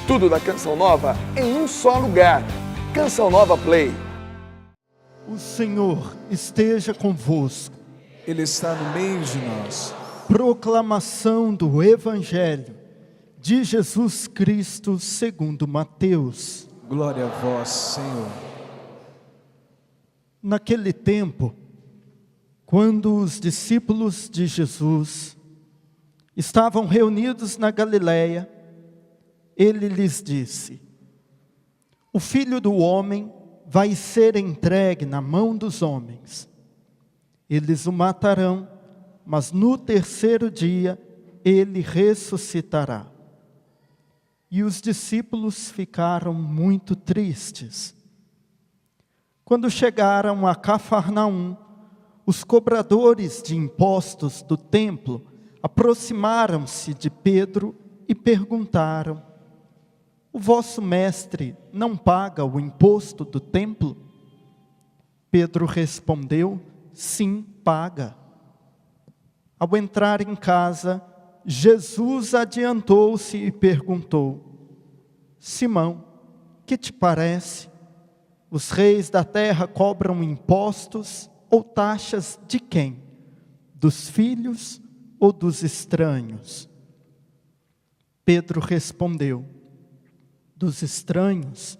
Tudo da Canção Nova em um só lugar. Canção Nova Play. O Senhor esteja convosco. Ele está no meio de nós. Proclamação do Evangelho de Jesus Cristo segundo Mateus. Glória a vós, Senhor. Naquele tempo, quando os discípulos de Jesus estavam reunidos na Galileia, ele lhes disse: o Filho do Homem vai ser entregue na mão dos homens. Eles o matarão, mas no terceiro dia ele ressuscitará. E os discípulos ficaram muito tristes. Quando chegaram a Cafarnaum, os cobradores de impostos do templo aproximaram-se de Pedro e perguntaram: o vosso mestre não paga o imposto do templo? Pedro respondeu: sim, paga. Ao entrar em casa, Jesus adiantou-se e perguntou: Simão, que te parece? Os reis da terra cobram impostos ou taxas de quem? Dos filhos ou dos estranhos? Pedro respondeu: dos estranhos.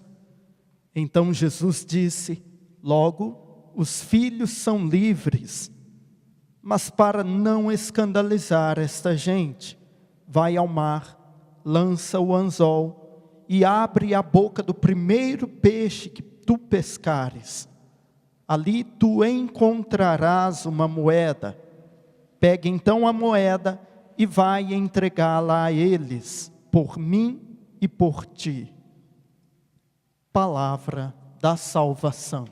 Então Jesus disse: logo, os filhos são livres. Mas para não escandalizar esta gente, vai ao mar, lança o anzol e abre a boca do primeiro peixe que tu pescares. Ali tu encontrarás uma moeda. Pega então a moeda e vai entregá-la a eles, por mim e por ti. Palavra da salvação.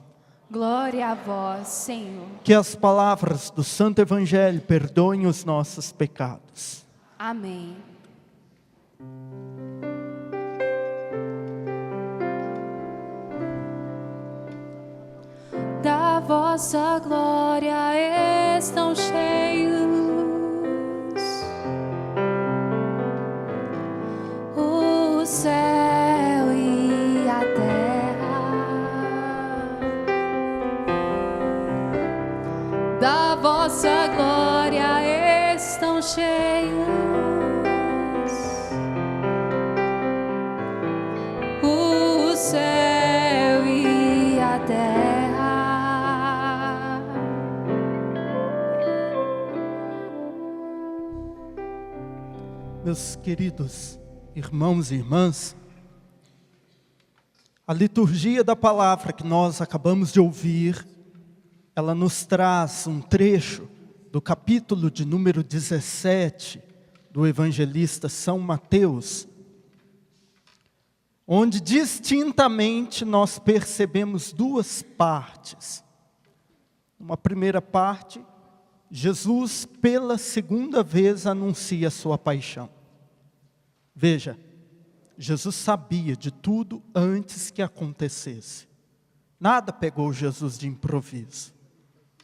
Glória a vós, Senhor. Que as palavras do Santo Evangelho perdoem os nossos pecados. Amém. Da vossa glória estão cheios o céu e a terra. Da vossa glória estão cheios o céu e a terra. Meus queridos irmãos e irmãs, a liturgia da palavra que nós acabamos de ouvir, ela nos traz um trecho do capítulo de número 17 do evangelista São Mateus, onde distintamente nós percebemos duas partes. Uma primeira parte, Jesus pela segunda vez anuncia a sua paixão. Veja, Jesus sabia de tudo antes que acontecesse. Nada pegou Jesus de improviso.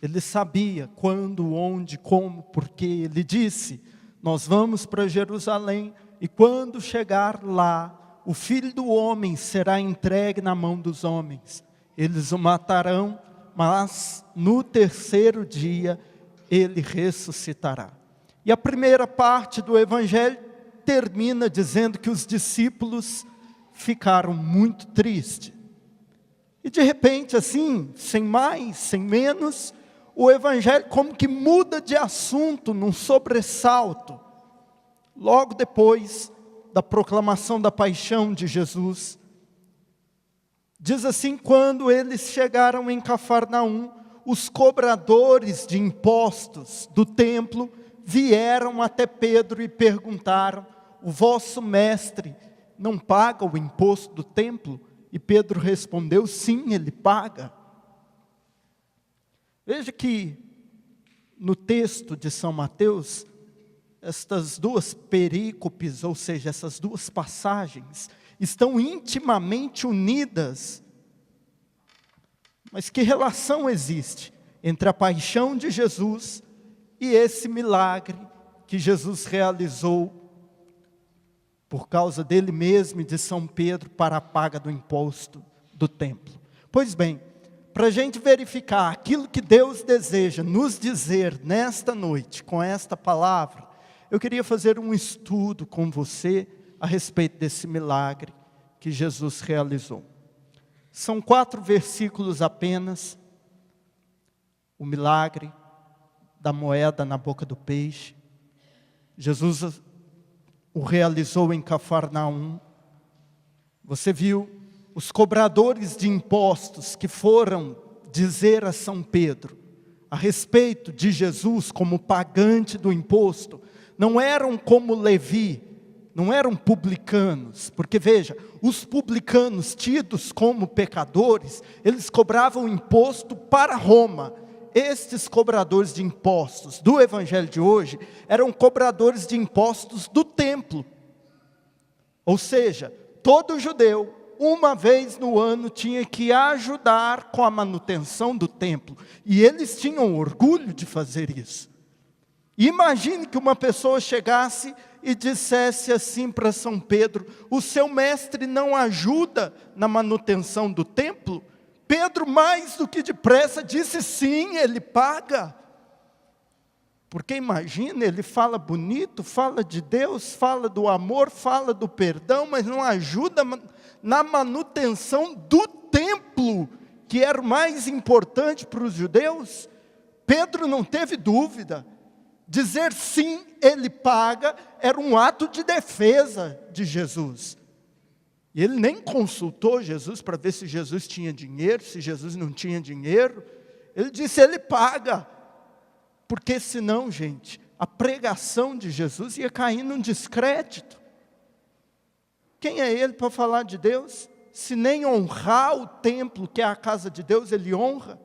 Ele sabia quando, onde, como, porque ele disse: nós vamos para Jerusalém e quando chegar lá, o Filho do Homem será entregue na mão dos homens. Eles o matarão, mas no terceiro dia ele ressuscitará. E a primeira parte do Evangelho termina dizendo que os discípulos ficaram muito tristes. E de repente, assim, sem mais, sem menos, o Evangelho como que muda de assunto num sobressalto. Logo depois da proclamação da paixão de Jesus, diz assim: quando eles chegaram em Cafarnaum, os cobradores de impostos do templo vieram até Pedro e perguntaram: o vosso mestre não paga o imposto do templo? E Pedro respondeu: sim, ele paga. Veja que no texto de São Mateus, estas duas perícopes, ou seja, essas duas passagens, estão intimamente unidas. Mas que relação existe entre a paixão de Jesus e esse milagre que Jesus realizou por causa dele mesmo e de São Pedro, para a paga do imposto do templo. Pois bem, para a gente verificar aquilo que Deus deseja nos dizer nesta noite, com esta palavra, eu queria fazer um estudo com você a respeito desse milagre que Jesus realizou. São 4 versículos apenas. O milagre da moeda na boca do peixe. Jesus o realizou em Cafarnaum. Você viu os cobradores de impostos que foram dizer a São Pedro a respeito de Jesus como pagante do imposto, não eram como Levi, não eram publicanos, porque veja, os publicanos tidos como pecadores, eles cobravam imposto para Roma. Estes cobradores de impostos do evangelho de hoje eram cobradores de impostos do templo. Ou seja, todo judeu, uma vez no ano, tinha que ajudar com a manutenção do templo. E eles tinham orgulho de fazer isso. Imagine que uma pessoa chegasse e dissesse assim para São Pedro: o seu mestre não ajuda na manutenção do templo? Pedro, mais do que depressa, disse sim, ele paga. Porque imagina, ele fala bonito, fala de Deus, fala do amor, fala do perdão, mas não ajuda na manutenção do templo, que era o mais importante para os judeus. Pedro não teve dúvida. Dizer sim, ele paga, era um ato de defesa de Jesus. E ele nem consultou Jesus para ver se Jesus tinha dinheiro, se Jesus não tinha dinheiro. Ele disse, ele paga. Porque senão, gente, a pregação de Jesus ia cair num descrédito. Quem é ele para falar de Deus? Se nem honrar o templo, que é a casa de Deus, ele honra.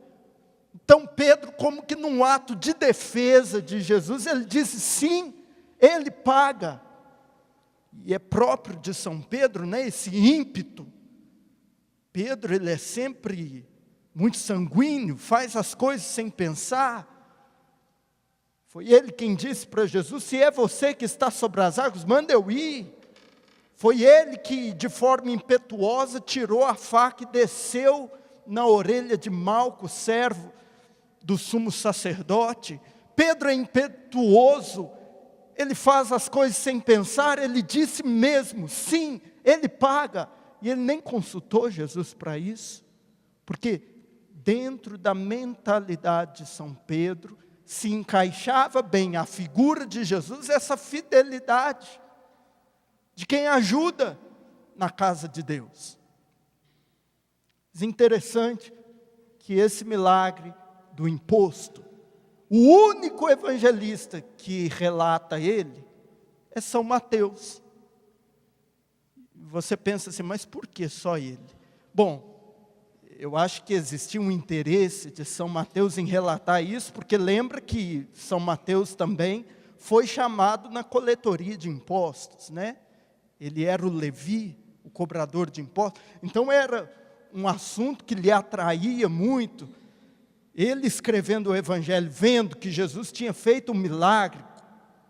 Então Pedro, como que num ato de defesa de Jesus, ele disse sim, ele paga. E é próprio de São Pedro, né, esse ímpeto. Pedro, ele é sempre muito sanguíneo, faz as coisas sem pensar. Foi ele quem disse para Jesus, se é você que está sobre as águas, manda eu ir. Foi ele que, de forma impetuosa, tirou a faca e desceu na orelha de Malco, servo do sumo sacerdote. Pedro é impetuoso, ele faz as coisas sem pensar, ele disse mesmo, sim, ele paga. E ele nem consultou Jesus para isso, porque dentro da mentalidade de São Pedro, se encaixava bem a figura de Jesus, essa fidelidade de quem ajuda na casa de Deus. É interessante que esse milagre do imposto, o único evangelista que relata ele é São Mateus. Você pensa assim, mas por que só ele? Bom, eu acho que existia um interesse de São Mateus em relatar isso, porque lembra que São Mateus também foi chamado na coletoria de impostos, né? Ele era o Levi, o cobrador de impostos. Então era um assunto que lhe atraía muito. Ele escrevendo o evangelho, vendo que Jesus tinha feito um milagre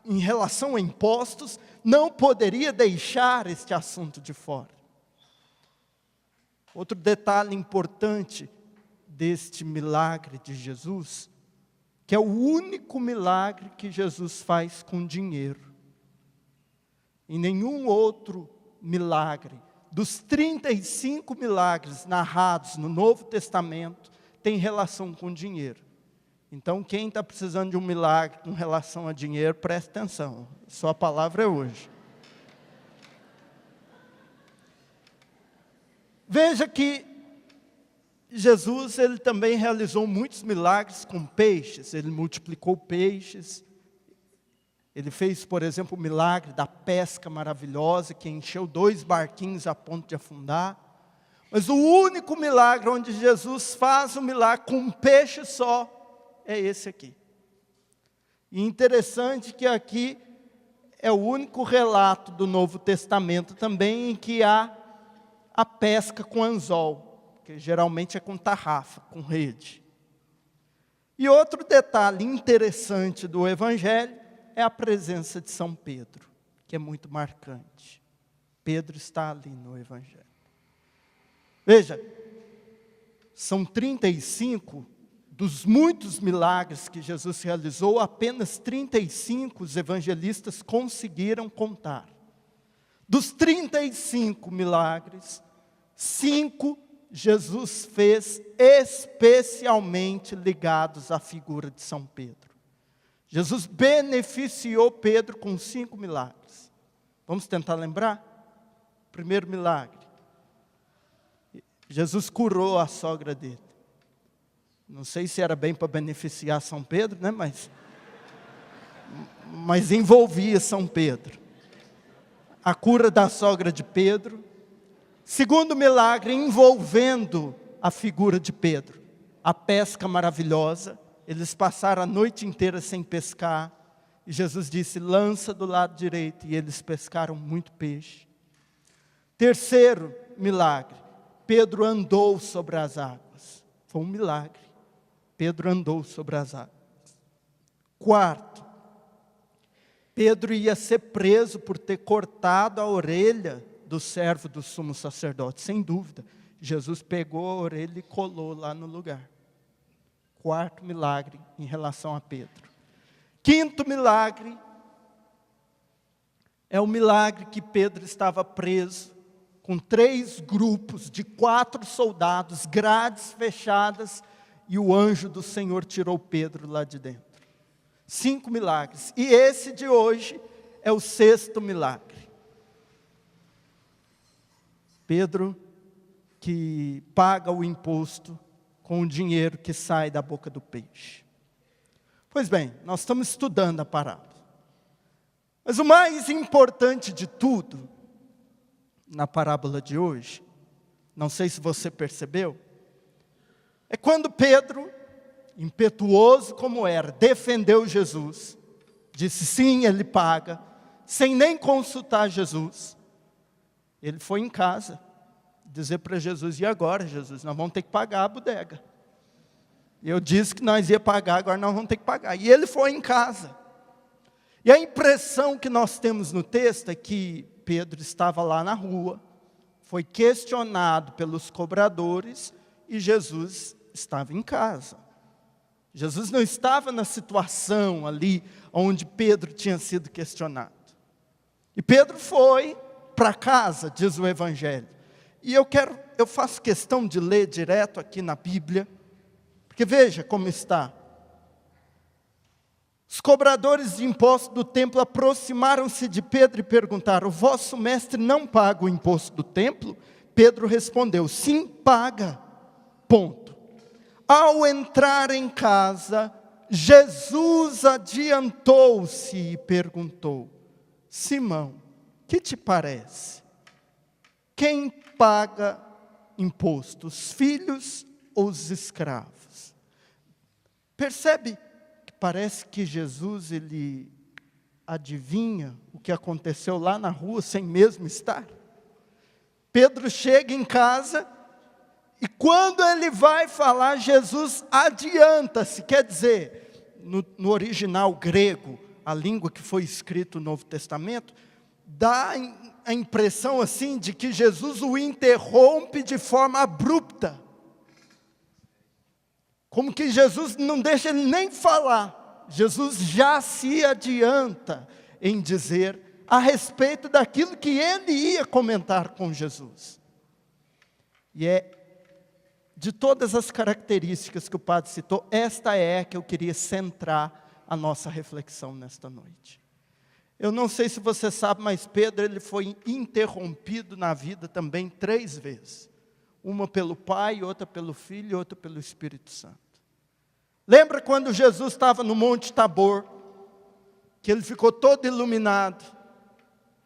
em relação a impostos, não poderia deixar este assunto de fora. Outro detalhe importante deste milagre de Jesus, que é o único milagre que Jesus faz com dinheiro. Em nenhum outro milagre, dos 35 milagres narrados no Novo Testamento, tem relação com dinheiro. Então, quem está precisando de um milagre com relação a dinheiro, preste atenção. Sua palavra é hoje. Veja que Jesus, ele também realizou muitos milagres com peixes. Ele multiplicou peixes. Ele fez, por exemplo, o milagre da pesca maravilhosa, que encheu 2 barquinhos a ponto de afundar. Mas o único milagre onde Jesus faz um milagre com um peixe só, é esse aqui. E interessante que aqui é o único relato do Novo Testamento também em que há a pesca com anzol, que geralmente é com tarrafa, com rede. E outro detalhe interessante do Evangelho é a presença de São Pedro, que é muito marcante. Pedro está ali no Evangelho. Veja, são 35 dos muitos milagres que Jesus realizou, apenas 35 os evangelistas conseguiram contar. Dos 35 milagres, 5 Jesus fez especialmente ligados à figura de São Pedro. Jesus beneficiou Pedro com 5 milagres. Vamos tentar lembrar? Primeiro milagre. Jesus curou a sogra dele. Não sei se era bem para beneficiar São Pedro, né? Mas envolvia São Pedro. A cura da sogra de Pedro. Segundo milagre, envolvendo a figura de Pedro. A pesca maravilhosa. Eles passaram a noite inteira sem pescar. E Jesus disse, lança do lado direito. E eles pescaram muito peixe. Terceiro milagre. Pedro andou sobre as águas. Foi um milagre. Pedro andou sobre as águas. Quarto, Pedro ia ser preso por ter cortado a orelha do servo do sumo sacerdote, sem dúvida. Jesus pegou a orelha e colou lá no lugar. Quarto milagre em relação a Pedro. Quinto milagre é o milagre que Pedro estava preso com 3 grupos de 4 soldados, grades fechadas, e o anjo do Senhor tirou Pedro lá de dentro. 5 milagres. E esse de hoje é o 6º milagre. Pedro que paga o imposto com o dinheiro que sai da boca do peixe. Pois bem, nós estamos estudando a parábola. Mas o mais importante de tudo, na parábola de hoje, não sei se você percebeu, é quando Pedro, impetuoso como era, defendeu Jesus, disse sim, ele paga, sem nem consultar Jesus. Ele foi em casa, dizer para Jesus, e agora Jesus, nós vamos ter que pagar a bodega. Eu disse que nós ia pagar, agora nós vamos ter que pagar. E ele foi em casa. E a impressão que nós temos no texto é que Pedro estava lá na rua, foi questionado pelos cobradores, e Jesus estava em casa. Jesus não estava na situação ali onde Pedro tinha sido questionado. E Pedro foi para casa, diz o Evangelho. E eu faço questão de ler direto aqui na Bíblia, porque veja como está. Os cobradores de impostos do templo aproximaram-se de Pedro e perguntaram, o vosso mestre não paga o imposto do templo? Pedro respondeu, sim, paga. Ponto. Ao entrar em casa, Jesus adiantou-se e perguntou, Simão, que te parece? Quem paga imposto, os filhos ou os escravos? Percebe que parece que Jesus, ele adivinha o que aconteceu lá na rua sem mesmo estar? Pedro chega em casa e quando ele vai falar, Jesus adianta-se, quer dizer, no original grego, a língua que foi escrito no Novo Testamento, dá a impressão assim de que Jesus o interrompe de forma abrupta. Como que Jesus não deixa ele nem falar. Jesus já se adianta em dizer a respeito daquilo que ele ia comentar com Jesus. E é de todas as características que o padre citou, esta é a que eu queria centrar a nossa reflexão nesta noite. Eu não sei se você sabe, mas Pedro ele foi interrompido na vida também 3 vezes. Uma pelo Pai, outra pelo Filho e outra pelo Espírito Santo. Lembra quando Jesus estava no Monte Tabor, que ele ficou todo iluminado,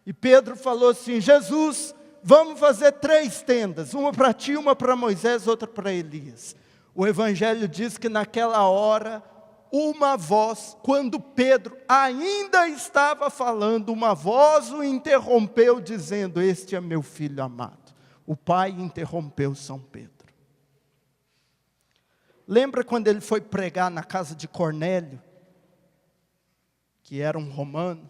e Pedro falou assim, Jesus, vamos fazer 3 tendas, uma para ti, uma para Moisés, outra para Elias. O Evangelho diz que naquela hora, uma voz, quando Pedro ainda estava falando, uma voz o interrompeu dizendo, este é meu filho amado. O pai interrompeu São Pedro. Lembra quando ele foi pregar na casa de Cornélio, que era um romano?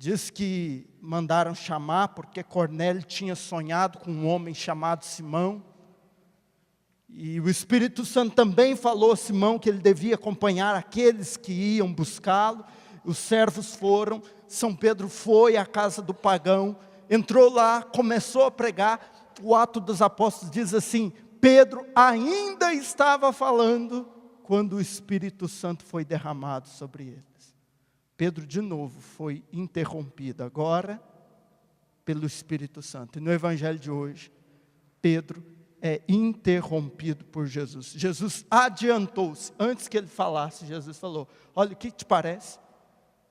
Diz que mandaram chamar porque Cornélio tinha sonhado com um homem chamado Simão. E o Espírito Santo também falou a Simão que ele devia acompanhar aqueles que iam buscá-lo. Os servos foram, São Pedro foi à casa do pagão, entrou lá, começou a pregar. O Atos dos Apóstolos diz assim: Pedro ainda estava falando quando o Espírito Santo foi derramado sobre eles. Pedro de novo foi interrompido agora pelo Espírito Santo. E no Evangelho de hoje, Pedro é interrompido por Jesus. Jesus adiantou-se, antes que ele falasse, Jesus falou: olha, o que te parece?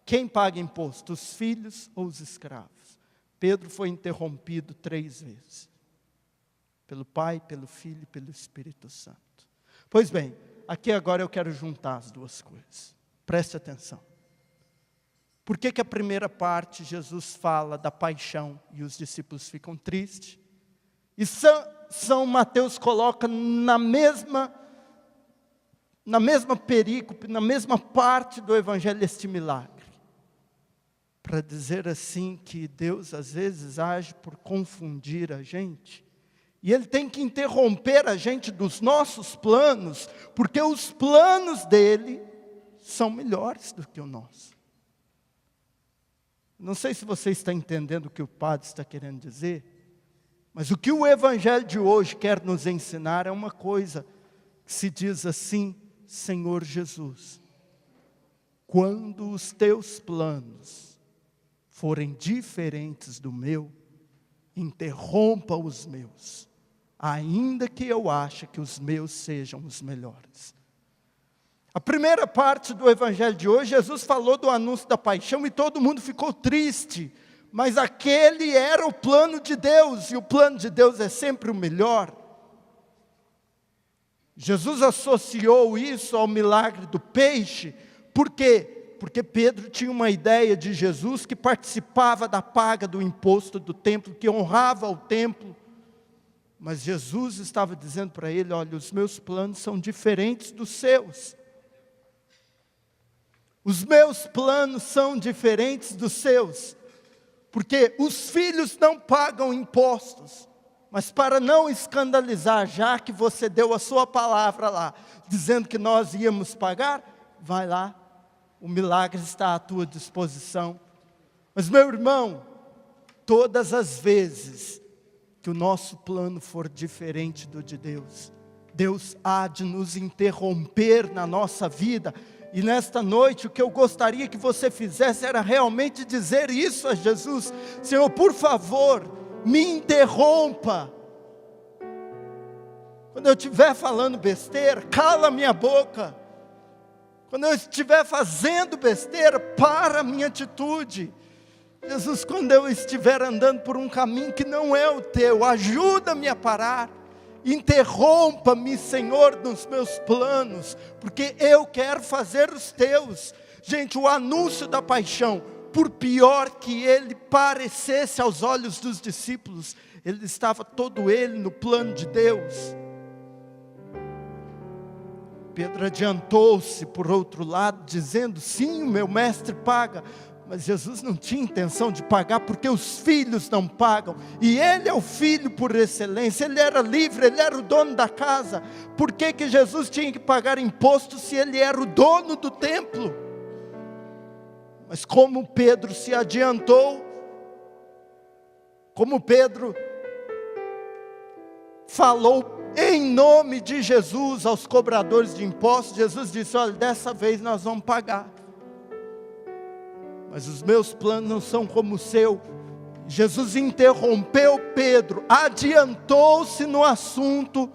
Quem paga imposto, os filhos ou os escravos? Pedro foi interrompido 3 vezes. Pelo Pai, pelo Filho e pelo Espírito Santo. Pois bem, aqui agora eu quero juntar as duas coisas. Preste atenção. Por que a primeira parte Jesus fala da paixão e os discípulos ficam tristes? E São Mateus coloca na mesma perícope, na mesma parte do Evangelho este milagre. Para dizer assim que Deus às vezes age por confundir a gente. E Ele tem que interromper a gente dos nossos planos, porque os planos dEle são melhores do que o nosso. Não sei se você está entendendo o que o padre está querendo dizer, mas o que o Evangelho de hoje quer nos ensinar é uma coisa que se diz assim: Senhor Jesus, quando os teus planos forem diferentes do meu, interrompa os meus, ainda que eu ache que os meus sejam os melhores. A primeira parte do Evangelho de hoje, Jesus falou do anúncio da paixão e todo mundo ficou triste, mas aquele era o plano de Deus, e o plano de Deus é sempre o melhor. Jesus associou isso ao milagre do peixe, por quê? Porque Pedro tinha uma ideia de Jesus que participava da paga do imposto do templo, que honrava o templo, mas Jesus estava dizendo para ele: olha, os meus planos são diferentes dos seus. Os meus planos são diferentes dos seus, porque os filhos não pagam impostos, mas para não escandalizar, já que você deu a sua palavra lá, dizendo que nós íamos pagar, vai lá, o milagre está à tua disposição. Mas meu irmão, todas as vezes que o nosso plano for diferente do de Deus, Deus há de nos interromper na nossa vida. E nesta noite o que eu gostaria que você fizesse era realmente dizer isso a Jesus: Senhor, por favor, me interrompa. Quando eu estiver falando besteira, cala minha boca. Quando eu estiver fazendo besteira, para a minha atitude. Jesus, quando eu estiver andando por um caminho que não é o teu, ajuda-me a parar. Interrompa-me, Senhor, nos meus planos, porque eu quero fazer os teus. Gente, o anúncio da paixão, por pior que ele parecesse aos olhos dos discípulos, ele estava todo ele no plano de Deus. Pedro adiantou-se por outro lado, dizendo: sim, o meu mestre paga. Mas Jesus não tinha intenção de pagar, porque os filhos não pagam. E ele é o filho por excelência, ele era livre, ele era o dono da casa. Por que Jesus tinha que pagar imposto se ele era o dono do templo? Mas como Pedro se adiantou, como Pedro falou em nome de Jesus aos cobradores de impostos, Jesus disse: olha, dessa vez nós vamos pagar. Mas os meus planos não são como o seu. Jesus interrompeu Pedro, adiantou-se no assunto,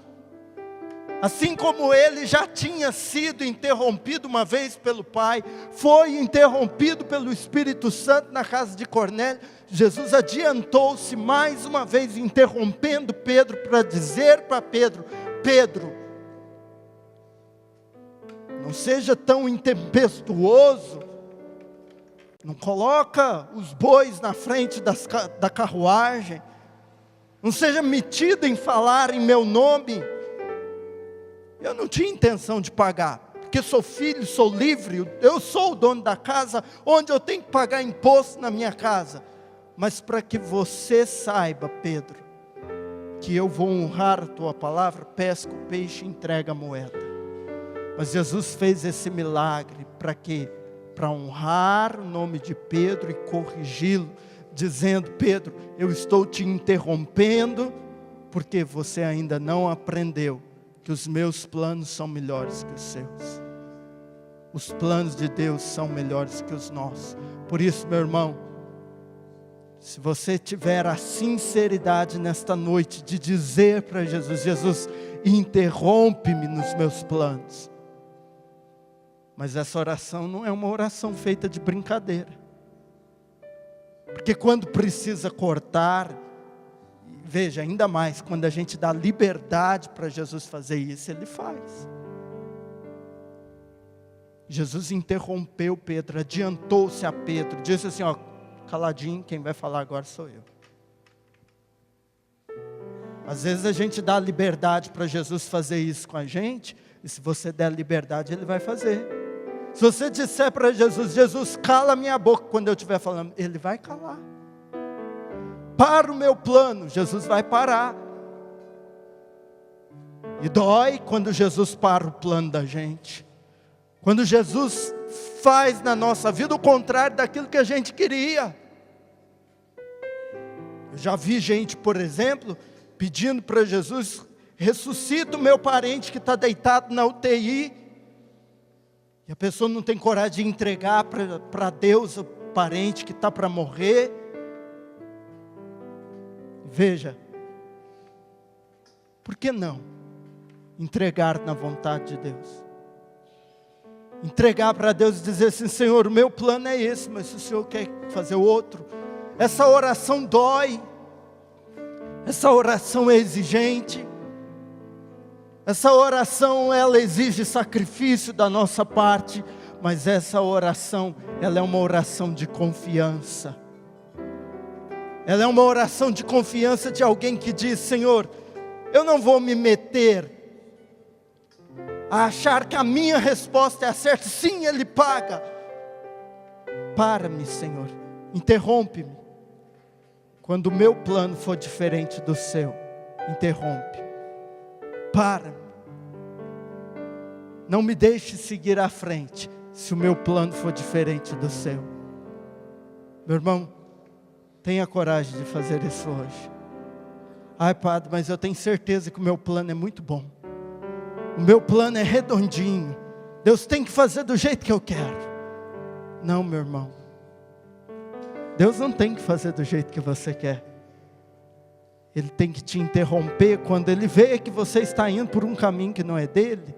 assim como ele já tinha sido interrompido uma vez pelo Pai, foi interrompido pelo Espírito Santo na casa de Cornélio. Jesus adiantou-se mais uma vez, interrompendo Pedro, para dizer para Pedro: Pedro, não seja tão intempestuoso, não coloca os bois na frente da carruagem, não seja metido em falar em meu nome. Eu não tinha intenção de pagar, porque sou filho, sou livre, eu sou o dono da casa, onde eu tenho que pagar imposto na minha casa. Mas para que você saiba, Pedro, que eu vou honrar a tua palavra, pesca o peixe e entrega a moeda. Mas Jesus fez esse milagre para quê? Para honrar o nome de Pedro e corrigi-lo, dizendo: Pedro, eu estou te interrompendo, porque você ainda não aprendeu que os meus planos são melhores que os seus. Os planos de Deus são melhores que os nossos. Por isso, meu irmão, se você tiver a sinceridade nesta noite de dizer para Jesus: Jesus, interrompe-me nos meus planos. Mas essa oração não é uma oração feita de brincadeira. Porque quando precisa cortar, veja, ainda mais, quando a gente dá liberdade para Jesus fazer isso, Ele faz. Jesus interrompeu Pedro, adiantou-se a Pedro, disse assim: ó, caladinho, quem vai falar agora sou eu. Às vezes a gente dá liberdade para Jesus fazer isso com a gente, e se você der liberdade, Ele vai fazer. Se você disser para Jesus: Jesus, cala minha boca quando eu estiver falando, Ele vai calar. Para o meu plano, Jesus vai parar. E dói quando Jesus para o plano da gente. Quando Jesus faz na nossa vida o contrário daquilo que a gente queria. Eu já vi gente, por exemplo, pedindo para Jesus: ressuscita o meu parente que está deitado na UTI. E a pessoa não tem coragem de entregar para Deus o parente que está para morrer. Veja, por que não entregar na vontade de Deus? Entregar para Deus e dizer assim: Senhor, o meu plano é esse, mas se o Senhor quer fazer outro. Essa oração dói, essa oração é exigente, essa oração ela exige sacrifício da nossa parte, mas essa oração, ela é uma oração de confiança. Ela é uma oração de confiança de alguém que diz: Senhor, eu não vou me meter a achar que a minha resposta é a certa. Sim, Ele paga. Para-me, Senhor, interrompe-me. Quando o meu plano for diferente do seu, interrompe. Para-me. Não me deixe seguir à frente, se o meu plano for diferente do seu. Meu irmão, tenha coragem de fazer isso hoje. Ai, Padre, mas eu tenho certeza que o meu plano é muito bom. O meu plano é redondinho. Deus tem que fazer do jeito que eu quero. Não, meu irmão. Deus não tem que fazer do jeito que você quer. Ele tem que te interromper quando Ele vê que você está indo por um caminho que não é dele,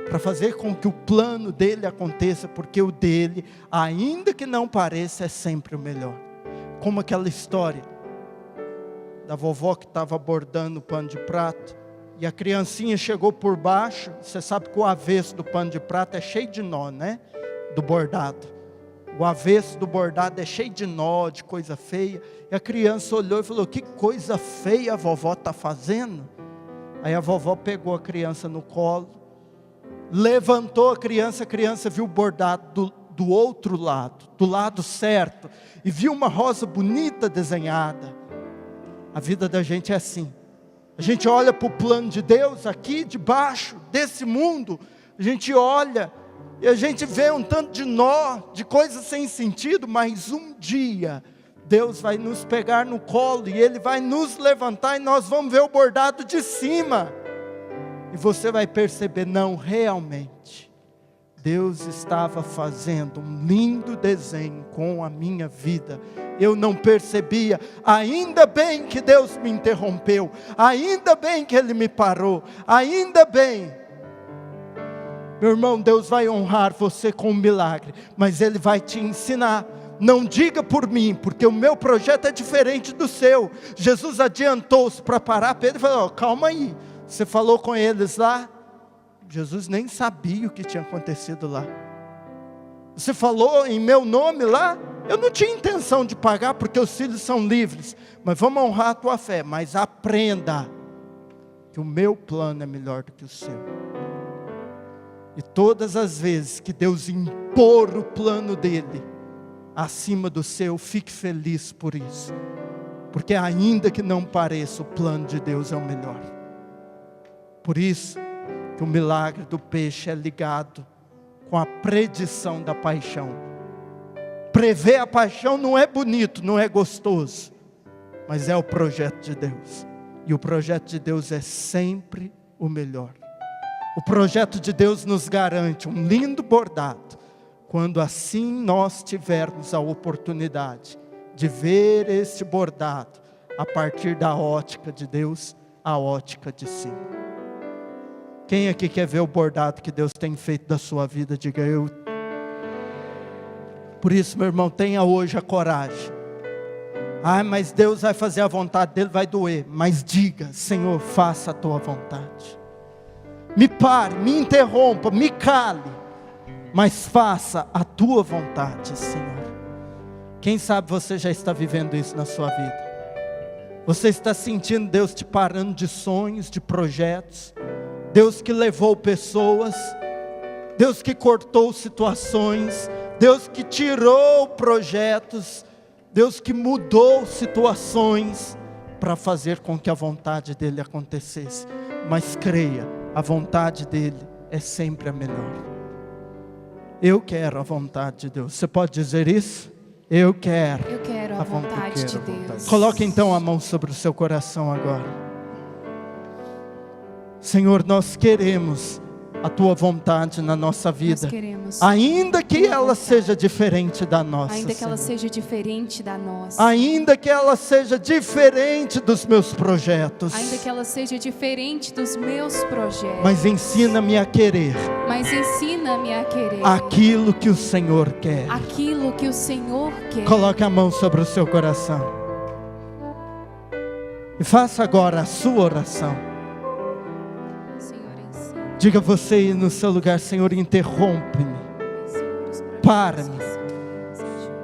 para fazer com que o plano dele aconteça, porque o dele, ainda que não pareça, é sempre o melhor. Como aquela história da vovó que estava bordando o pano de prato, e a criancinha chegou por baixo. Você sabe que o avesso do pano de prato é cheio de nó, né? Do bordado. O avesso do bordado é cheio de nó, de coisa feia. E a criança olhou e falou: que coisa feia a vovó está fazendo. Aí a vovó pegou a criança no colo, levantou a criança viu o bordado do outro lado, do lado certo, e viu uma rosa bonita desenhada. A vida da gente é assim. A gente olha para o plano de Deus aqui debaixo desse mundo, a gente olha e a gente vê um tanto de nó, de coisas sem sentido, mas um dia Deus vai nos pegar no colo e Ele vai nos levantar e nós vamos ver o bordado de cima. E você vai perceber: não, realmente Deus estava fazendo um lindo desenho com a minha vida. Eu não percebia. Ainda bem que Deus me interrompeu. Ainda bem que Ele me parou. Ainda bem. Meu irmão, Deus vai honrar você com um milagre, mas Ele vai te ensinar. Não diga por mim, porque o meu projeto é diferente do seu. Jesus adiantou-se para parar Pedro e falou: calma aí, você falou com eles lá? Jesus nem sabia o que tinha acontecido lá. Você falou em meu nome lá? Eu não tinha intenção de pagar, porque os filhos são livres, mas vamos honrar a tua fé. Mas aprenda que o meu plano é melhor do que o seu. E todas as vezes que Deus impor o plano dele acima do seu, fique feliz por isso. Porque ainda que não pareça, o plano de Deus é o melhor. Por isso que o milagre do peixe é ligado com a predição da paixão. Prever a paixão não é bonito, não é gostoso, mas é o projeto de Deus. E o projeto de Deus é sempre o melhor. O projeto de Deus nos garante um lindo bordado, quando assim nós tivermos a oportunidade de ver esse bordado a partir da ótica de Deus, a ótica de cima. Quem aqui quer ver o bordado que Deus tem feito da sua vida? Diga eu. Por isso, meu irmão, tenha hoje a coragem. Mas Deus vai fazer a vontade dele, vai doer. Mas diga: Senhor, faça a tua vontade. Me pare, me interrompa, me cale, mas faça a tua vontade, Senhor. Quem sabe você já está vivendo isso na sua vida. Você está sentindo Deus te parando de sonhos, de projetos. Deus que levou pessoas, Deus que cortou situações, Deus que tirou projetos, Deus que mudou situações para fazer com que a vontade dele acontecesse. Mas creia, a vontade dele é sempre a melhor. Eu quero a vontade de Deus. Você pode dizer isso? Eu quero a vontade de Deus. Coloque então a mão sobre o seu coração agora. Senhor, nós queremos a tua vontade na nossa vida, ainda que ela seja diferente da nossa, ainda que ela seja diferente da nossa, ainda que ela seja diferente dos meus projetos, ainda que ela seja diferente dos meus projetos, mas ensina-me a querer, aquilo que o Senhor quer, aquilo que o Senhor quer. Coloque a mão sobre o seu coração e faça agora a sua oração. Diga você aí no seu lugar: Senhor, interrompe-me, para-me,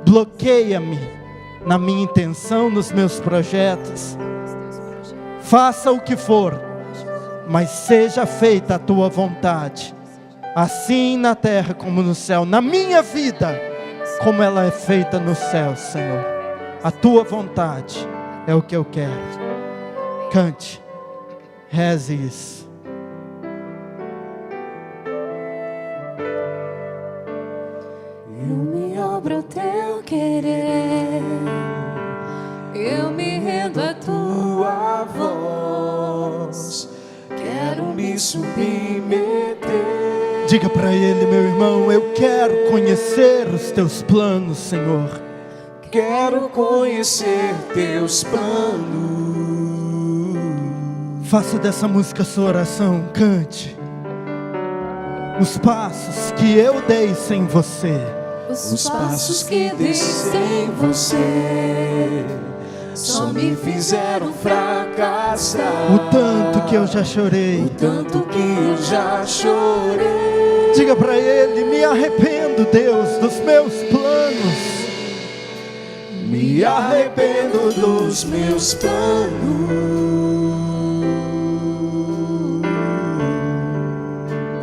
bloqueia-me na minha intenção, nos meus projetos. Faça o que for, mas seja feita a tua vontade, assim na terra como no céu, na minha vida, como ela é feita no céu, Senhor. A tua vontade é o que eu quero. Cante, reze isso. Eu me abro ao teu querer, eu me rendo à tua voz, quero me submeter. Diga para ele: meu irmão, eu quero conhecer os teus planos, Senhor. Quero conhecer teus planos. Faça dessa música sua oração, cante. Os passos que eu dei sem você, os passos que dei sem você só me fizeram fracassar. O tanto que eu já chorei, o tanto que eu já chorei. Diga para ele: me arrependo, Deus, dos meus planos. Me arrependo dos meus planos.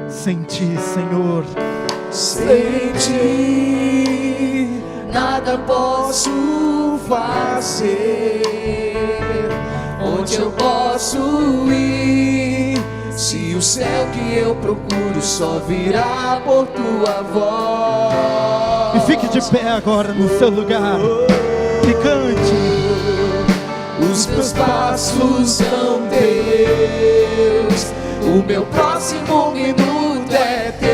Sem ti, Senhor, sem ti nada posso fazer. Onde eu posso ir, se o céu que eu procuro só virá por tua voz? E fique de pé agora no seu lugar e cante. Os meus passos são teus, o meu próximo minuto é teu.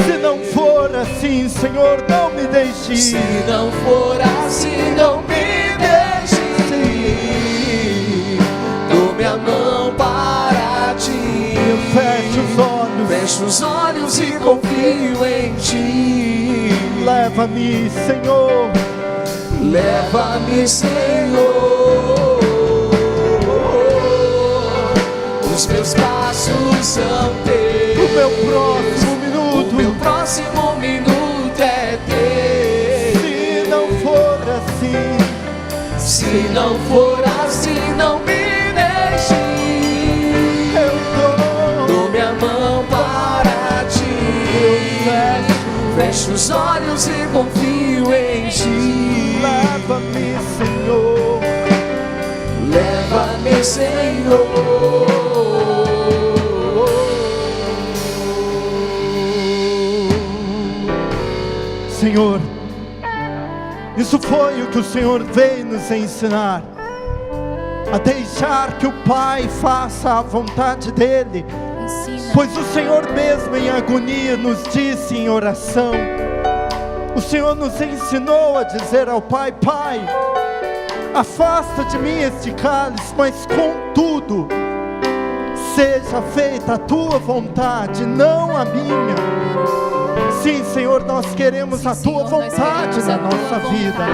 Se não for assim, Senhor, não me deixe ir. Se não for assim, não me deixe ir. Dou minha mão para ti. Eu fecho os olhos e confio em ti. Leva-me, Senhor. Leva-me, Senhor. Os meus passos são teus. O meu próximo minuto. O meu próximo minuto é teu. Se não for assim, se não for assim, não me deixe ir. Eu dou minha mão para ti. Fecho os olhos e confio em Ti. Leva-me, Senhor. Leva-me, Senhor. Senhor, isso foi o que o Senhor veio nos ensinar, a deixar que o Pai faça a vontade dEle, pois o Senhor mesmo em agonia nos disse em oração, o Senhor nos ensinou a dizer ao Pai: Pai, afasta de mim este cálice, mas contudo, seja feita a Tua vontade, não a minha. Sim, Senhor, nós queremos a Tua vontade na nossa vida,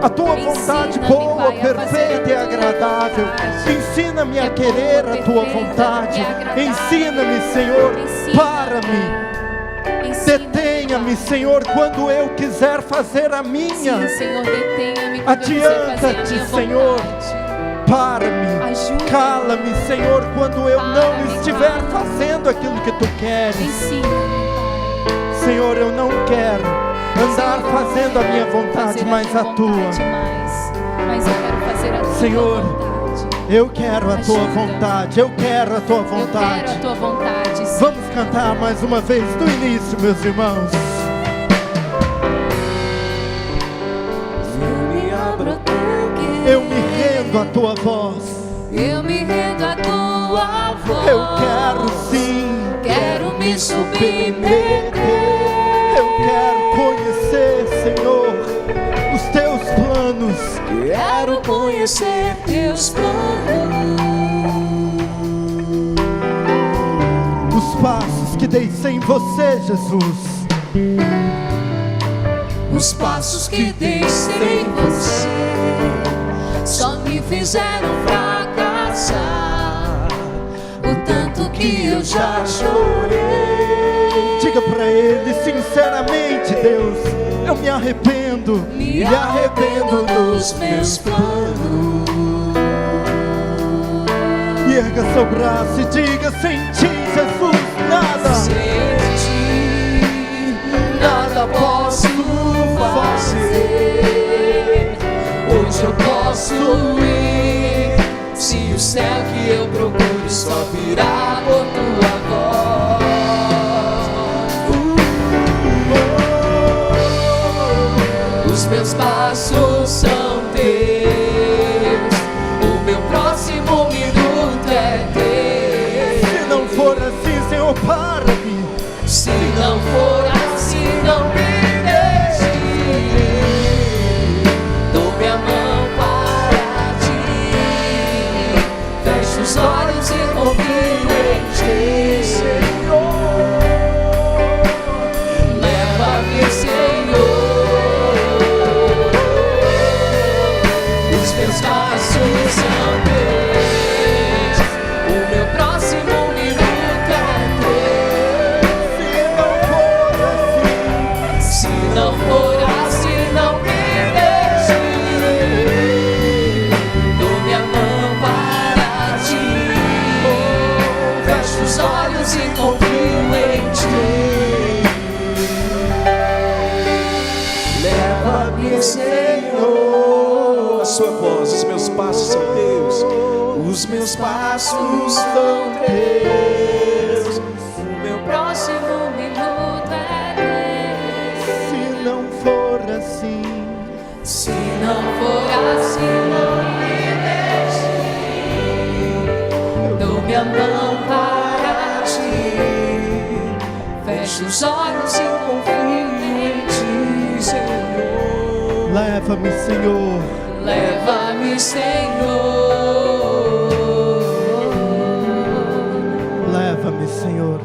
a Tua vontade boa, perfeita e agradável. Ensina-me a querer a Tua vontade. Ensina-me, Senhor, para-me. Detenha-me, Senhor, quando eu quiser fazer a minha. Adianta-te, Senhor, para-me. Cala-me, Senhor, quando eu não estiver fazendo aquilo que Tu queres. Senhor, eu não quero andar fazendo a minha vontade, mas a Tua. Senhor, eu quero a Tua vontade, eu quero a Tua vontade. Vamos cantar mais uma vez do início, meus irmãos. Eu me rendo à Tua voz. Eu me rendo à Tua voz. Eu quero sim, quero me submeter. Eu quero conhecer, Senhor, os Teus planos. Quero conhecer Teus planos. Os passos que dei sem Você, Jesus. Os passos que dei sem Você só me fizeram fracassar. O tanto que eu já chorei. Diga pra Ele sinceramente: Deus, eu me arrependo. Me arrependo dos meus planos. E erga seu braço e diga: sem Ti, Jesus, nada. Sem Ti, nada posso fazer. Hoje eu posso ir, se o céu que eu procuro só virá por Tua voz. Os meus passos são Teus, o meu próximo minuto é Teu. Se não for assim, Senhor, para-me. Se não for assim, não me deixe. Dou minha mão para Ti. Fecho os olhos e confio em Ti, Senhor. Leva-me, Senhor. Os meus passos são Teus, o meu próximo minuto é Teu. Se não for assim, não me deixe. Dou minha mão para Ti. Fecho os olhos e confio em Ti. Leva-me, Senhor. A sua voz, os meus passos são Teus. Os meus passos são Teus. O meu próximo minuto é Teu. Se não for assim, Se não for assim, não me deixe. Dou minha mão para Ti. Fecho os olhos e confio em Ti, Senhor. leva-me, Senhor. Leva-me, Senhor. Leva-me, Senhor.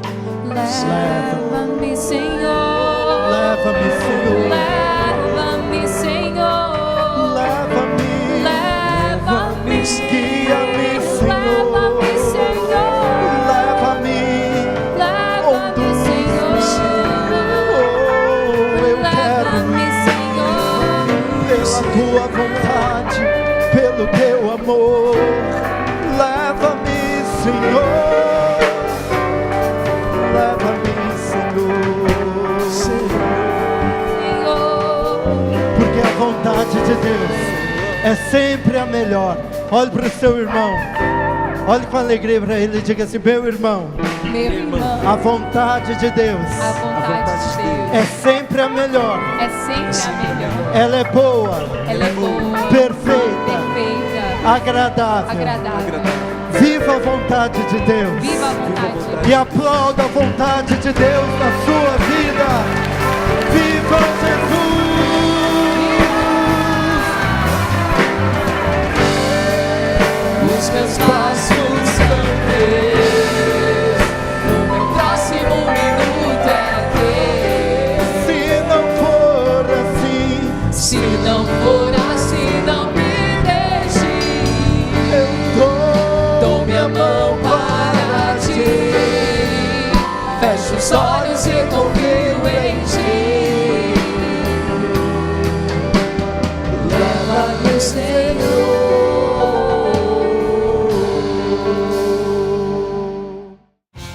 Leva-me, Senhor. Leva-me, Senhor. Leva-me, Senhor. Leva-me. Leva-me. Guia-me, Senhor. Leva-me, Senhor. Leva-me. Leva-me, Senhor. Oh, eu quero Leva-me, Senhor. pela tua vontade, pelo teu amor. Leva-me, Senhor. Leva-me, Senhor. de Deus é sempre a melhor. Olhe para o seu irmão. Olhe com alegria para ele e diga assim: meu irmão, Meu irmão, a vontade de Deus a vontade de Deus é sempre a melhor. é sempre a melhor. Ela é boa, Ela é boa, perfeita, perfeita, agradável. agradável. Viva a vontade de Deus. Viva a vontade. E aplauda a vontade de Deus na sua vida. Viva Jesus! Os meus passos são teus, o meu próximo minuto é teu. Se não for assim, Se não for assim, não me deixe. eu Dou minha mão para ti. Fecho os olhos e confio em ti. Leva-me, Senhor.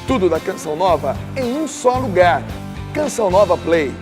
Tudo da Canção Nova em um só lugar. Canção Nova Play.